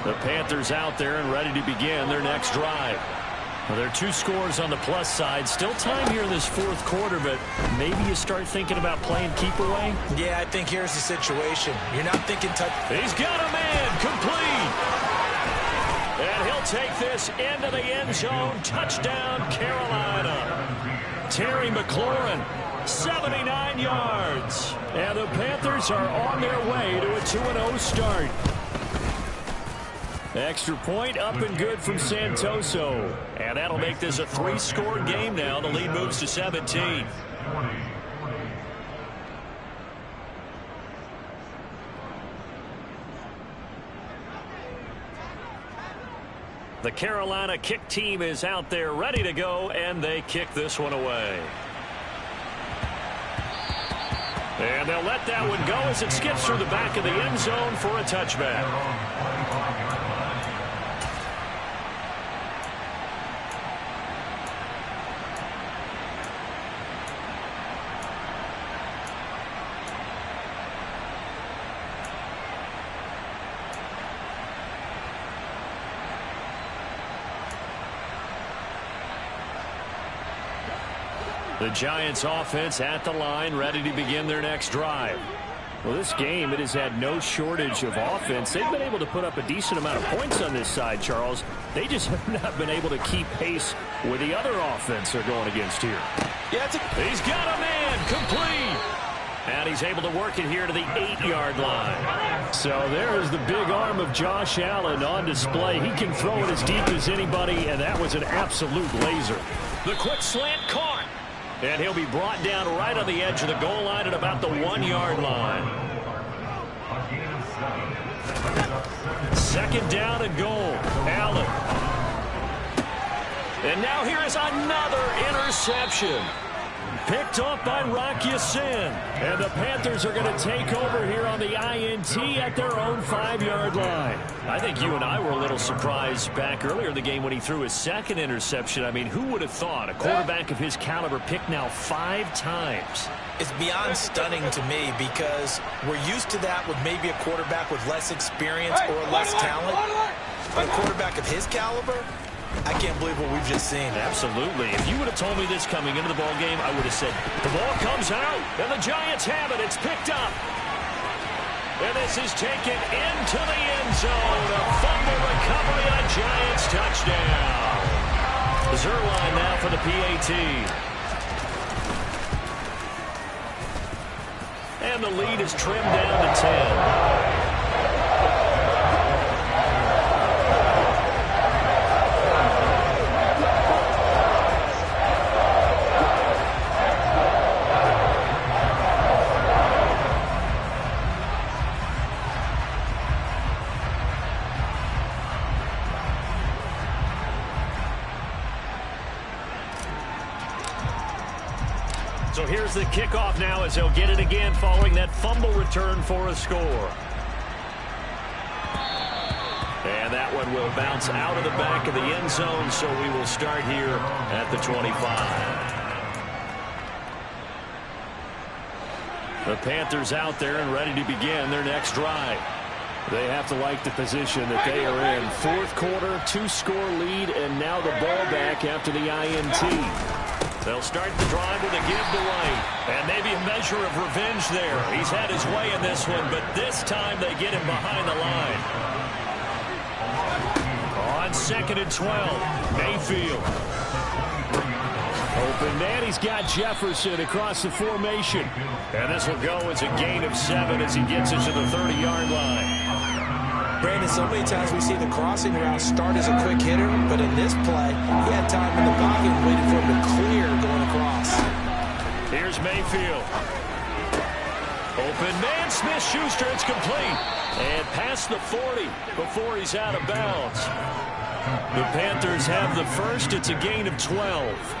The Panthers out there and ready to begin their next drive. Well, there are 2 scores on the plus side. Still time here in this 4th quarter, but maybe you start thinking about playing keep away? Yeah, I think here's the situation. You're not thinking touch. He's got a man complete. And he'll take this into the end zone. Touchdown, Carolina. Terry McLaurin, 79 yards. And the Panthers are on their way to a 2-0 start. Extra point up and good from Santoso. And that'll make this a 3-score game now. The lead moves to 17. The Carolina kick team is out there ready to go, and they kick this one away. And they'll let that one go as it skips through the back of the end zone for a touchback. The Giants offense at the line, ready to begin their next drive. Well, this game, it has had no shortage of offense. They've been able to put up a decent amount of points on this side, Charles. They just have not been able to keep pace with the other offense they're going against here. Yeah, he's got a man complete. And he's able to work it here to the 8-yard line. So there's the big arm of Josh Allen on display. He can throw it as deep as anybody, and that was an absolute laser. The quick slant caught. And he'll be brought down right on the edge of the goal line at about the 1-yard line. 2nd down and goal. Allen. And now here is another interception. Picked off by Rocky Sin. And the Panthers are going to take over here on the INT at their own 5-yard line. I think you and I were a little surprised back earlier in the game when he threw his 2nd interception. I mean, who would have thought a quarterback of his caliber picked now 5 times? It's beyond stunning to me because we're used to that with maybe a quarterback with less experience or less talent. But a quarterback of his caliber, I can't believe what we've just seen. Absolutely. If you would have told me this coming into the ball game, I would have said, the ball comes out, and the Giants have it. It's picked up. And this is taken into the end zone. A fumble recovery and a Giants touchdown. Zuerlein now for the PAT. And the lead is trimmed down to 10. So here's the kickoff now as they'll get it again following that fumble return for a score. And that that one will bounce out of the back of the end zone, so we will start here at the 25. The Panthers out there and ready to begin their next drive. They have to like the position that they are in. Fourth quarter, 2-score lead, and now the ball back after the INT. They'll start the drive with a give to White. And maybe a measure of revenge there. He's had his way in this one, but this time they get him behind the line. On 2nd and 12, Mayfield. Open man, he's got Jefferson across the formation. And this will go as a gain of 7 as he gets it to the 30-yard line. Brandon, so many times we see the crossing route start as a quick hitter, but in this play, he had time in the pocket and waited for him to clear going across. Here's Mayfield. Open man, Smith-Schuster, it's complete. And past the 40 before he's out of bounds. The Panthers have the first. It's a gain of 12.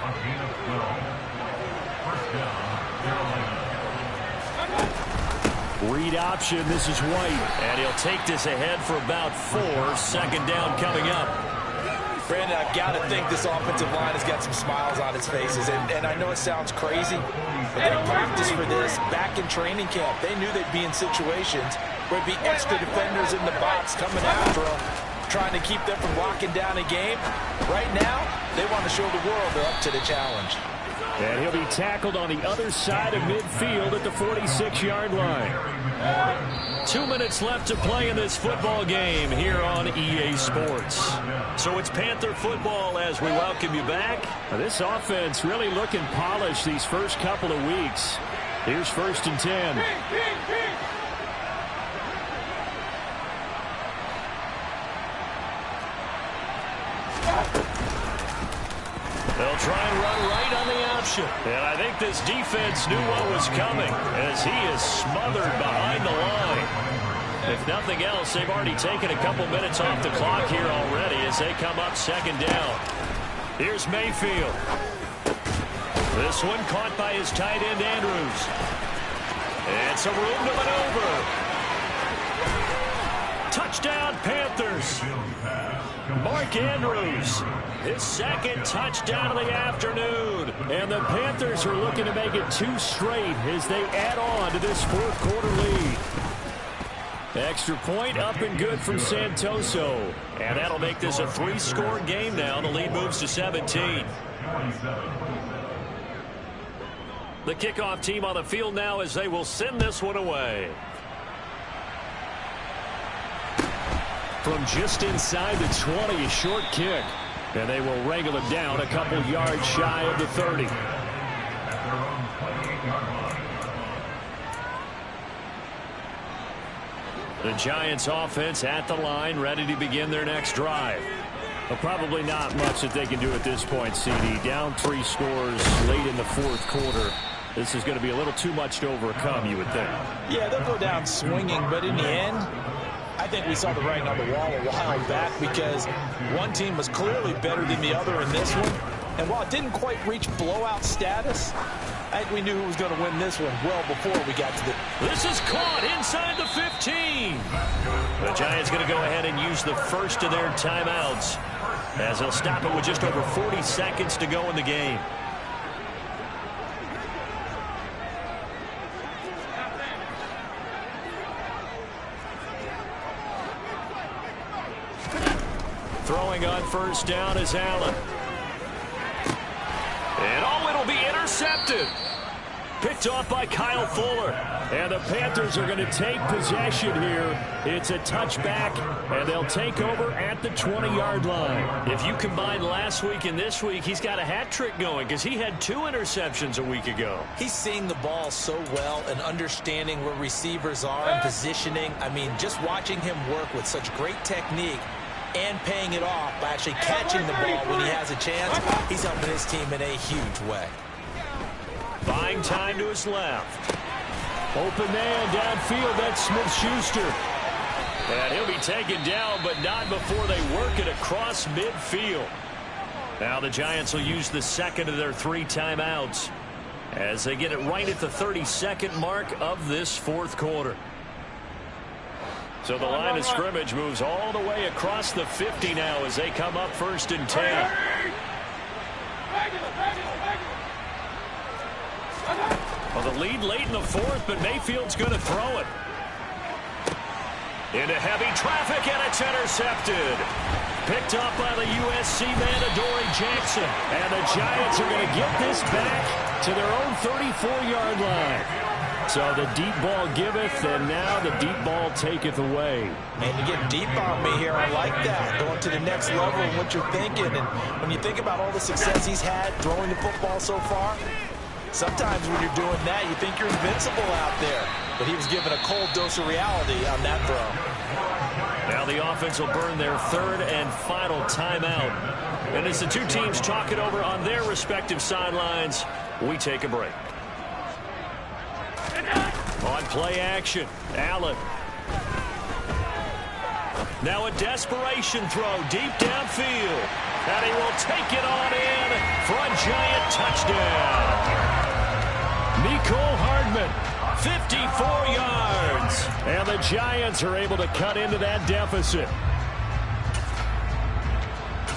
Read option. This is White. And he'll take this ahead for about 4. 2nd down coming up. Brandon, I've got to think this offensive line has got some smiles on its faces. And I know it sounds crazy, but they practiced for this back in training camp. They knew they'd be in situations where there'd be extra defenders in the box coming after them, trying to keep them from locking down a game. Right now, they want to show the world they're up to the challenge. And he'll be tackled on the other side of midfield at the 46-yard line. 2 minutes left to play in this football game here on EA Sports. So it's Panther football as we welcome you back. This offense really looking polished these first couple of weeks. Here's 1st and 10. They'll try and run right on the option. And I think this defense knew what was coming as he is smothered behind the line. If nothing else, they've already taken a couple minutes off the clock here already as they come up 2nd down. Here's Mayfield. This one caught by his tight end, Andrews. And some room to maneuver. Touchdown, Panthers. Mark Andrews, his 2nd touchdown of the afternoon. And the Panthers are looking to make it 2 straight as they add on to this 4th quarter lead. Extra point up and good from Santoso. And that'll make this a 3-score game now. The lead moves to 17. The kickoff team on the field now as they will send this one away. From just inside the 20, a short kick. And they will wrangle it down a couple yards shy of the 30. The Giants offense at the line, ready to begin their next drive. Well, probably not much that they can do at this point, CD. Down 3 scores late in the 4th quarter. This is going to be a little too much to overcome, you would think. Yeah, they'll go down swinging, but in the end, I think we saw the writing on the wall a while back because one team was clearly better than the other in this one. And while it didn't quite reach blowout status, I think we knew who was going to win this one well before we got to the... This is caught inside the 15. The Giants going to go ahead and use the first of their timeouts as they'll stop it with just over 40 seconds to go in the game. Throwing on 1st down is Allen. And it'll be intercepted. Picked off by Kyle Fuller. And the Panthers are going to take possession here. It's a touchback, and they'll take over at the 20-yard line. If you combine last week and this week, he's got a hat trick going because he had 2 interceptions a week ago. He's seeing the ball so well and understanding where receivers are and positioning. I mean, just watching him work with such great technique and paying it off by actually catching the ball when he has a chance, he's helping his team in a huge way. Buying time to his left. Open man downfield, that's Smith-Schuster. And he'll be taken down, but not before they work it across midfield. Now the Giants will use the 2nd of their 3 timeouts as they get it right at the 32nd mark of this 4th quarter. So the line of scrimmage moves all the way across the 50 now as they come up 1st and 10. Well, the lead late in the 4th, but Mayfield's going to throw it. Into heavy traffic, and it's intercepted. Picked up by the USC man, Adoree Jackson. And the Giants are going to get this back to their own 34-yard line. So the deep ball giveth, and now the deep ball taketh away. Man, you get deep on me here. I like that. Going to the next level and what you're thinking. And when you think about all the success he's had throwing the football so far, sometimes when you're doing that, you think you're invincible out there. But he was given a cold dose of reality on that throw. Now the offense will burn their 3rd and final timeout. And as the two teams talk it over on their respective sidelines, we take a break. On play action, Allen. Now a desperation throw deep downfield. And he will take it on in for a Giant touchdown. Nicole Hardman, 54 yards. And the Giants are able to cut into that deficit.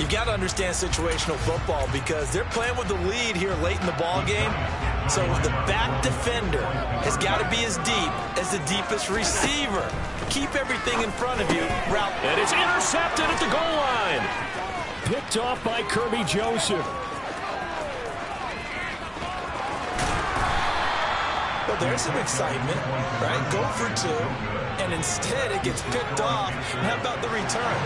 You've got to understand situational football because they're playing with the lead here late in the ball game. So the back defender has got to be as deep as the deepest receiver. Keep everything in front of you. Route. And it's intercepted at the goal line. Picked off by Kirby Joseph. Well, there's some excitement, right? Go for 2, and instead it gets picked off. And how about the return?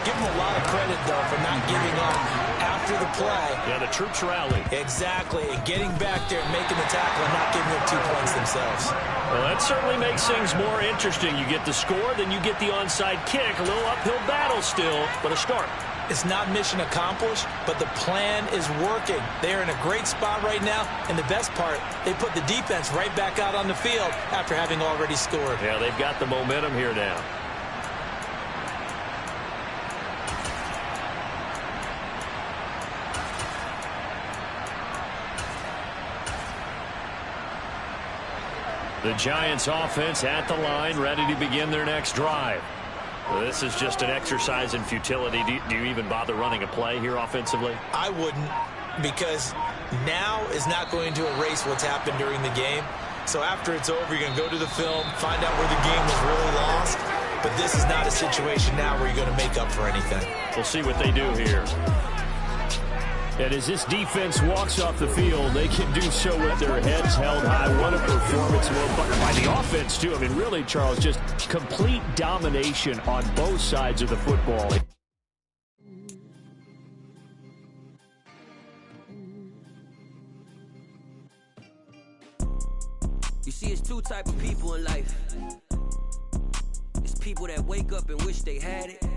Give him a lot of credit, though, for not giving up after the play. Yeah, the troops rally. Exactly, and getting back there and making the tackle and not giving up 2 points themselves. Well, that certainly makes things more interesting. You get the score, then you get the onside kick. A little uphill battle still, but a start. It's not mission accomplished, but the plan is working. They're in a great spot right now, and the best part, they put the defense right back out on the field after having already scored. Yeah, they've got the momentum here now. The Giants offense at the line, ready to begin their next drive. Well, this is just an exercise in futility. Do you even bother running a play here offensively? I wouldn't, because now is not going to erase what's happened during the game. So after it's over, you're going to go to the film, find out where the game was really lost. But this is not a situation now where you're going to make up for anything. We'll see what they do here. And as this defense walks off the field, they can do so with their heads held high. What a performance by the offense, too. I mean, really, Charles, just complete domination on both sides of the football. You see, it's 2 types of people in life. It's people that wake up and wish they had it.